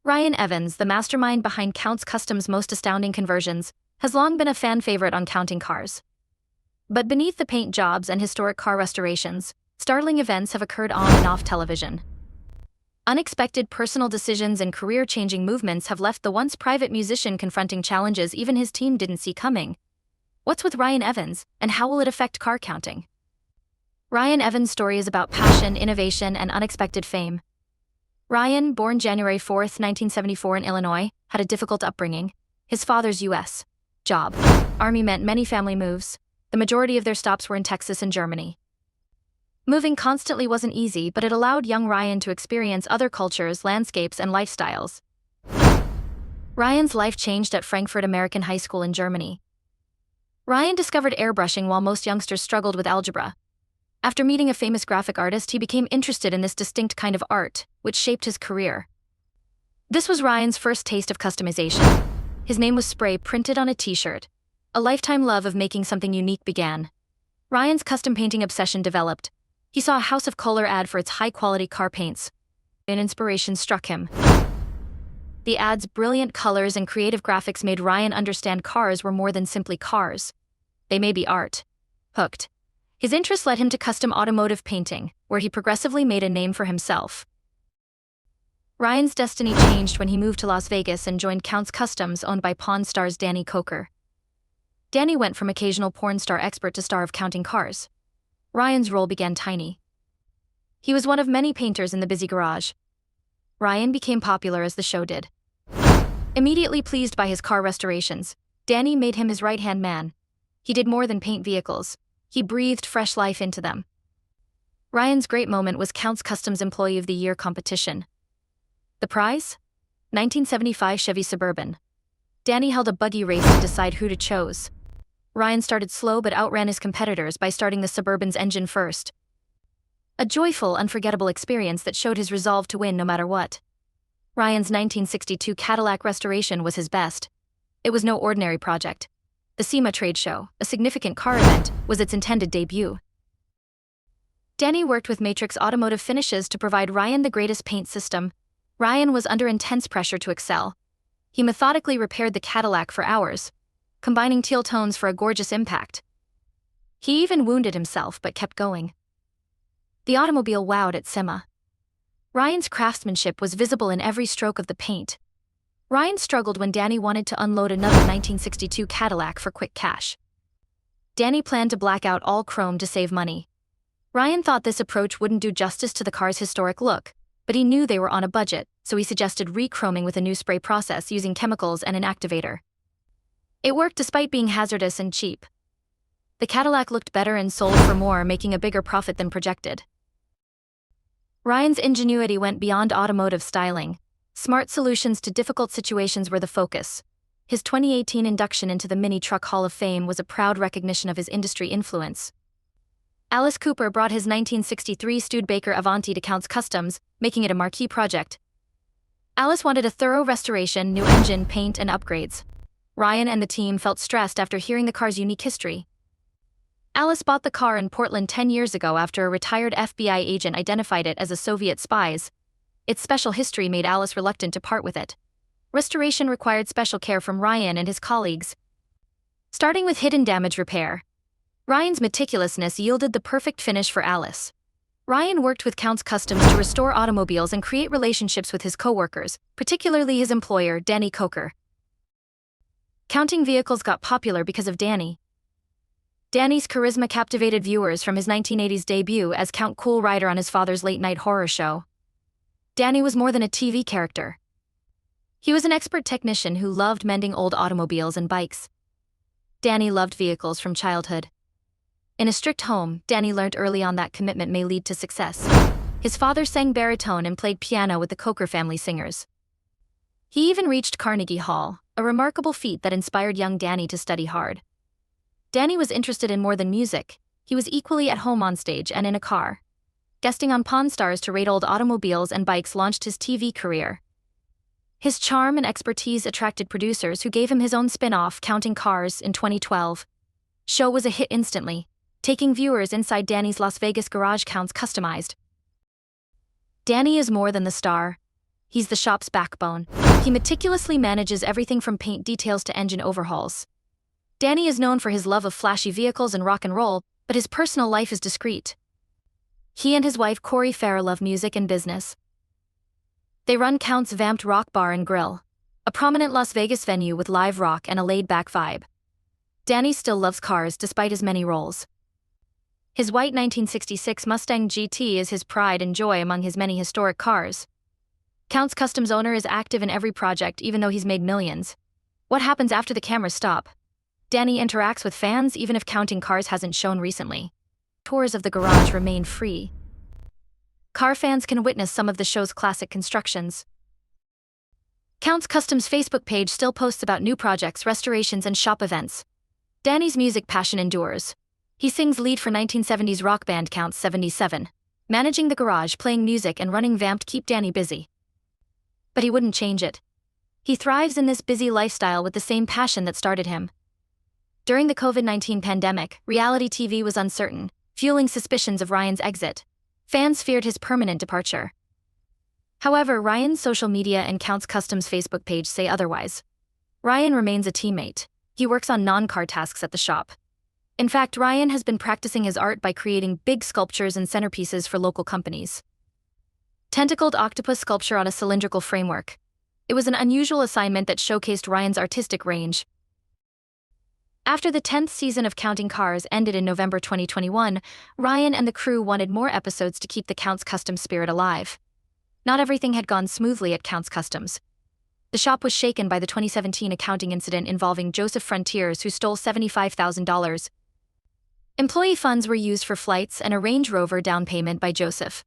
Ryan Evans, the mastermind behind Kustoms' most astounding conversions, has long been a fan favorite on counting cars. But beneath the paint jobs and historic car restorations, startling events have occurred on and off television. Unexpected personal decisions and career-changing movements have left the once private musician confronting challenges even his team didn't see coming. What's with Ryan Evans, and how will it affect car counting? Ryan Evans' story is about passion, innovation, and unexpected fame. Ryan, born January 4, 1974 in Illinois, had a difficult upbringing. His father's U.S. job, Army, meant many family moves. The majority of their stops were in Texas and Germany. Moving constantly wasn't easy, but it allowed young Ryan to experience other cultures, landscapes, and lifestyles. Ryan's life changed at Frankfurt American High School in Germany. Ryan discovered airbrushing while most youngsters struggled with algebra. After meeting a famous graphic artist, he became interested in this distinct kind of art, which shaped his career. This was Ryan's first taste of customization. His name was spray printed on a t-shirt. A lifetime love of making something unique began. Ryan's custom painting obsession developed. He saw a House of Color ad for its high-quality car paints. An inspiration struck him. The ad's brilliant colors and creative graphics made Ryan understand cars were more than simply cars. They may be art. Hooked. His interest led him to custom automotive painting, where he progressively made a name for himself. Ryan's destiny changed when he moved to Las Vegas and joined Kustoms, owned by Pawn Stars Danny Coker. Danny went from occasional porn star expert to star of counting cars. Ryan's role began tiny. He was one of many painters in the busy garage. Ryan became popular as the show did. Immediately pleased by his car restorations, Danny made him his right-hand man. He did more than paint vehicles. He breathed fresh life into them. Ryan's great moment was Kustoms Employee of the Year competition. The prize? 1975 Chevy Suburban. Danny held a buggy race to decide who to choose. Ryan started slow but outran his competitors by starting the Suburban's engine first. A joyful, unforgettable experience that showed his resolve to win no matter what. Ryan's 1962 Cadillac restoration was his best. It was no ordinary project. The SEMA trade show, a significant car event, was its intended debut. Danny worked with Matrix Automotive Finishes to provide Ryan the greatest paint system. Ryan was under intense pressure to excel. He methodically repaired the Cadillac for hours, combining teal tones for a gorgeous impact. He even wounded himself but kept going. The automobile wowed at SEMA. Ryan's craftsmanship was visible in every stroke of the paint. Ryan struggled when Danny wanted to unload another 1962 Cadillac for quick cash. Danny planned to black out all chrome to save money. Ryan thought this approach wouldn't do justice to the car's historic look, but he knew they were on a budget, so he suggested re-chroming with a new spray process using chemicals and an activator. It worked despite being hazardous and cheap. The Cadillac looked better and sold for more, making a bigger profit than projected. Ryan's ingenuity went beyond automotive styling. Smart solutions to difficult situations were the focus. His 2018 induction into the Mini Truck Hall of Fame was a proud recognition of his industry influence. Alice Cooper brought his 1963 Studebaker Avanti to Kustoms, making it a marquee project. Alice wanted a thorough restoration, new engine, paint, and upgrades. Ryan and the team felt stressed after hearing the car's unique history. Alice bought the car in Portland 10 years ago after a retired FBI agent identified it as a Soviet spy's. Its special history made Alice reluctant to part with it. Restoration required special care from Ryan and his colleagues. Starting with hidden damage repair, Ryan's meticulousness yielded the perfect finish for Alice. Ryan worked with Kustoms to restore automobiles and create relationships with his co-workers, particularly his employer, Danny Coker. Counting vehicles got popular because of Danny. Danny's charisma captivated viewers from his 1980s debut as Count Cool Rider on his father's late-night horror show. Danny was more than a TV character. He was an expert technician who loved mending old automobiles and bikes. Danny loved vehicles from childhood. In a strict home, Danny learned early on that commitment may lead to success. His father sang baritone and played piano with the Coker family singers. He even reached Carnegie Hall, a remarkable feat that inspired young Danny to study hard. Danny was interested in more than music. He was equally at home on stage and in a car. Guesting on Pawn Stars to rate old automobiles and bikes launched his TV career. His charm and expertise attracted producers who gave him his own spin-off, Counting Cars, in 2012. Show was a hit instantly, taking viewers inside Danny's Las Vegas garage counts customized. Danny is more than the star. He's the shop's backbone. He meticulously manages everything from paint details to engine overhauls. Danny is known for his love of flashy vehicles and rock and roll, but his personal life is discreet. He and his wife Corey Farah love music and business. They run Count's Vamped Rock Bar and Grill, a prominent Las Vegas venue with live rock and a laid-back vibe. Danny still loves cars despite his many roles. His white 1966 Mustang GT is his pride and joy among his many historic cars. Count's Customs owner is active in every project even though he's made millions. What happens after the cameras stop? Danny interacts with fans even if counting cars hasn't shown recently. Tours of the garage remain free. Car fans can witness some of the show's classic constructions. Count's Customs Facebook page still posts about new projects, restorations, and shop events. Danny's music passion endures. He sings lead for 1970s rock band Count's 77. Managing the garage, playing music, and running Vamped keep Danny busy. But he wouldn't change it. He thrives in this busy lifestyle with the same passion that started him. During the COVID-19 pandemic, reality TV was uncertain, fueling suspicions of Ryan's exit. Fans feared his permanent departure. However, Ryan's social media and Count's Customs Facebook page say otherwise. Ryan remains a teammate. He works on non-car tasks at the shop. In fact, Ryan has been practicing his art by creating big sculptures and centerpieces for local companies. Tentacled octopus sculpture on a cylindrical framework. It was an unusual assignment that showcased Ryan's artistic range. After the 10th season of Counting Cars ended in November 2021, Ryan and the crew wanted more episodes to keep the Count's Customs spirit alive. Not everything had gone smoothly at Count's Customs. The shop was shaken by the 2017 accounting incident involving Joseph Frontiers, who stole $75,000. Employee funds were used for flights and a Range Rover down payment by Joseph.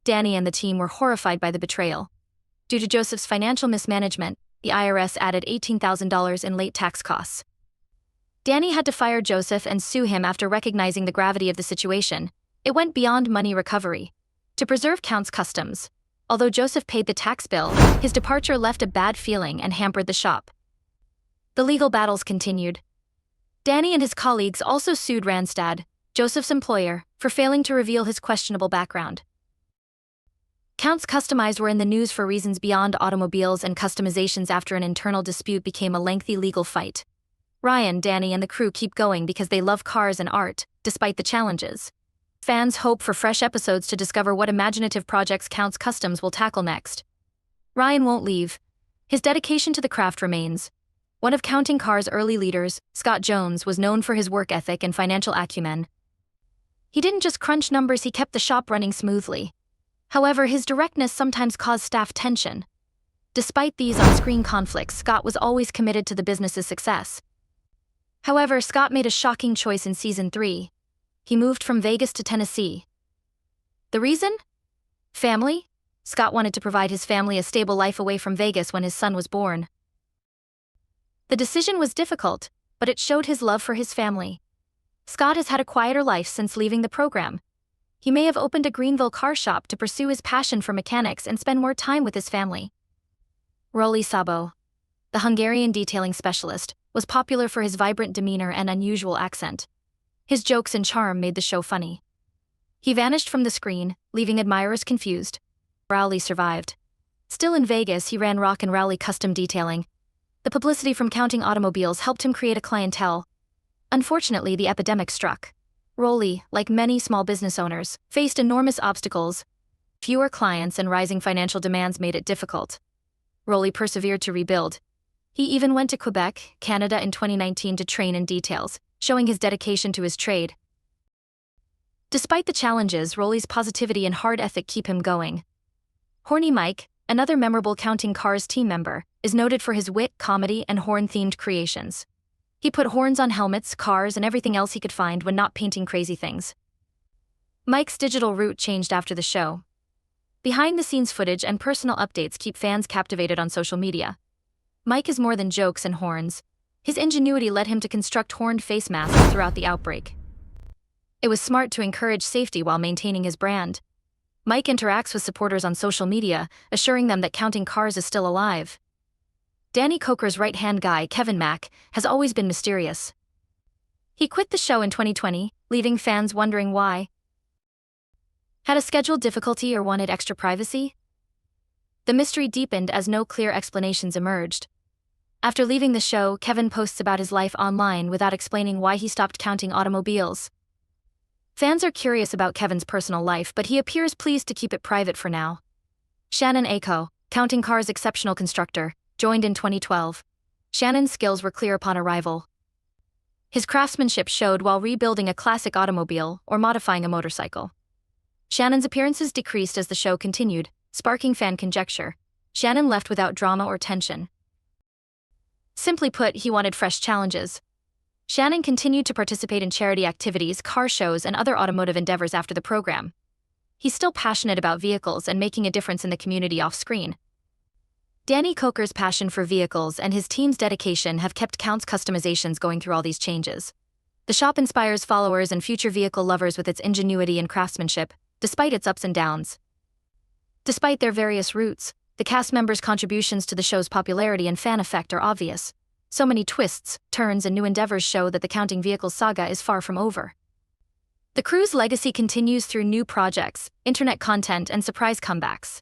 Danny and the team were horrified by the betrayal. Due to Joseph's financial mismanagement, the IRS added $18,000 in late tax costs. Danny had to fire Joseph and sue him after recognizing the gravity of the situation. It went beyond money recovery. To preserve Count's Customs, although Joseph paid the tax bill, his departure left a bad feeling and hampered the shop. The legal battles continued. Danny and his colleagues also sued Randstad, Joseph's employer, for failing to reveal his questionable background. Count's Customized were in the news for reasons beyond automobiles and customizations after an internal dispute became a lengthy legal fight. Ryan, Danny, and the crew keep going because they love cars and art, despite the challenges. Fans hope for fresh episodes to discover what imaginative projects Count's Customs will tackle next. Ryan won't leave. His dedication to the craft remains. One of Counting Cars' early leaders, Scott Jones, was known for his work ethic and financial acumen. He didn't just crunch numbers, he kept the shop running smoothly. However, his directness sometimes caused staff tension. Despite these on-screen conflicts, Scott was always committed to the business's success. However, Scott made a shocking choice in Season 3. He moved from Vegas to Tennessee. The reason? Family? Scott wanted to provide his family a stable life away from Vegas when his son was born. The decision was difficult, but it showed his love for his family. Scott has had a quieter life since leaving the program. He may have opened a Greenville car shop to pursue his passion for mechanics and spend more time with his family. Roli Sabo, the Hungarian detailing specialist, was popular for his vibrant demeanor and unusual accent. His jokes and charm made the show funny. He vanished from the screen, leaving admirers confused. Rowley survived. Still in Vegas, he ran Rock and Rowley Custom Detailing. The publicity from Counting Automobiles helped him create a clientele. Unfortunately, the epidemic struck. Rowley, like many small business owners, faced enormous obstacles. Fewer clients and rising financial demands made it difficult. Rowley persevered to rebuild. He even went to Quebec, Canada in 2019 to train in details, showing his dedication to his trade. Despite the challenges, Rowley's positivity and hard ethic keep him going. Horny Mike, another memorable Counting Cars team member, is noted for his wit, comedy, and horn-themed creations. He put horns on helmets, cars, and everything else he could find when not painting crazy things. Mike's digital route changed after the show. Behind-the-scenes footage and personal updates keep fans captivated on social media. Mike is more than jokes and horns. His ingenuity led him to construct horned face masks throughout the outbreak. It was smart to encourage safety while maintaining his brand. Mike interacts with supporters on social media, assuring them that Counting Cars is still alive. Danny Coker's right-hand guy, Kevin Mack, has always been mysterious. He quit the show in 2020, leaving fans wondering why. Had a schedule difficulty or wanted extra privacy? The mystery deepened as no clear explanations emerged. After leaving the show, Kevin posts about his life online without explaining why he stopped counting automobiles. Fans are curious about Kevin's personal life, but he appears pleased to keep it private for now. Shannon Ako, Counting Cars exceptional constructor, joined in 2012. Shannon's skills were clear upon arrival. His craftsmanship showed while rebuilding a classic automobile or modifying a motorcycle. Shannon's appearances decreased as the show continued, sparking fan conjecture. Shannon left without drama or tension. Simply put, he wanted fresh challenges. Shannon continued to participate in charity activities, car shows, and other automotive endeavors after the program. He's still passionate about vehicles and making a difference in the community off-screen. Danny Coker's passion for vehicles and his team's dedication have kept Count's customizations going through all these changes. The shop inspires followers and future vehicle lovers with its ingenuity and craftsmanship, despite its ups and downs. Despite their various routes, the cast members' contributions to the show's popularity and fan effect are obvious. So many twists, turns, and new endeavors show that the Counting Vehicles saga is far from over. The crew's legacy continues through new projects, internet content, and surprise comebacks.